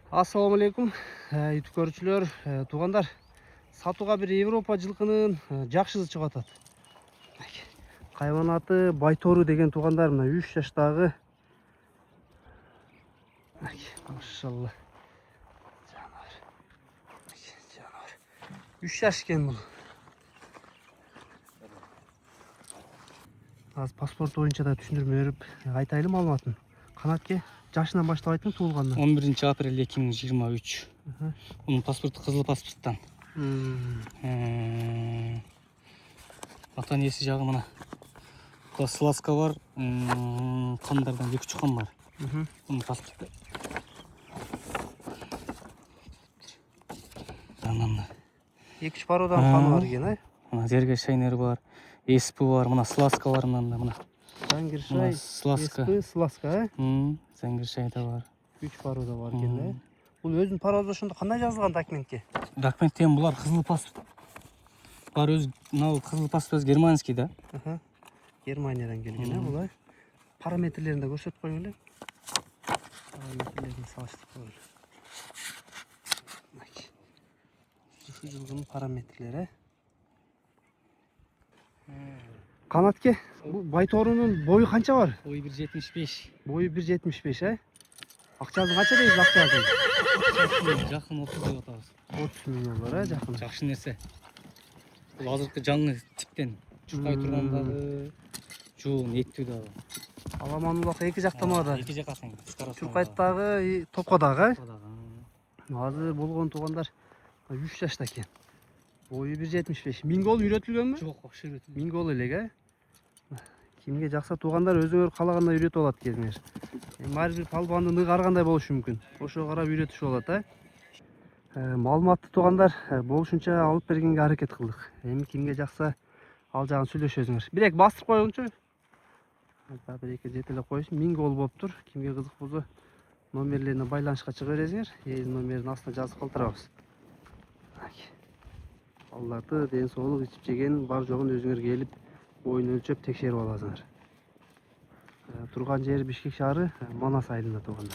Assalamu алейкум, YouTube көрүүчүлөр, туугандар. Сатууга бир Европа жылкынын жакшысы чыгып атат. Кайбан Байтору деген туугандар мына 3 жаштагы. Машалла. Жанар. 3 жаш экен бул. Аз паспорт боюнча да түшүндүрмө берип айтайлы маалыматын. Канатке жашынан баштап айттың туулгандан. 11 апрель 2023. Bunun pasportu kızıl pasporttan. Ата энеси жагы мына. Burada Slaska var. Kandardan 2,5 kan var. Bunun pasportu. Anlamda. 2-3 пародан каны бар экен, а? Мына Зерге Шайнер бар. Еспі бар, мына Slaska var мында мына. Зангиршай, Еспі, Slaska, а? Зангиршай да бар. 3 парода бар экен, а? Бул өзүнүн пароду ошондо кандай жазылган документке? Документтен булар кызыл паспорт. Бар өз мына кызыл паспорт германский да. Германиядан келген, а бул? Параметрлерин да көрсөтүп коюң эле. Параметрлерин салыштырып коелу. Ушул жылдын параметрлери. Канатке бул Байторунун бою канча бар? Boyu 1,75. Бою 1,75, а? Акчасын канча дейбиз акчасын? Жакын 30 деп атабыз. 30 миллион бар, а жакын. Жакшы нерсе. Бул азыркы жаңы типтен чуркай тургандагы жоон эттүү дагы. Аламануулак эки жактама да. Эки жакка тең. Чуркайттагы, топкодагы. Азыр болгон туугандар 3 жашта экен. Бою 1,75. Мингол үйрөтүлгөнбү? Жок, окшо үйрөтүлгөн. Мингол элек, а? Кимге жакса туугандар өзүңөр каалагандай үйрөтүп алат кезиңер. Ар бир палбандын ыгы ар кандай болушу мүмкүн. Ошого карап үйрөтүшүп алат, а? Маалыматты туугандар болушунча алып бергенге аракет кылдык. Эми кимге жакса ал жагын сүйлөшөсүңөр. Бирек бастырып коюңчу. Бир-эки жетелеп коюшун. Мингол болуптур. Кимге кызык болсо номерлерине байланышка чыга бересиңер. Номерин астына жазып калтырабыз. Балдарды ден соолук ичип жеген бар жогун өзүңөр келип боюн өлчөп текшерип аласыңар. Турган жери Бишкек шаары, Манас айылында туугандар.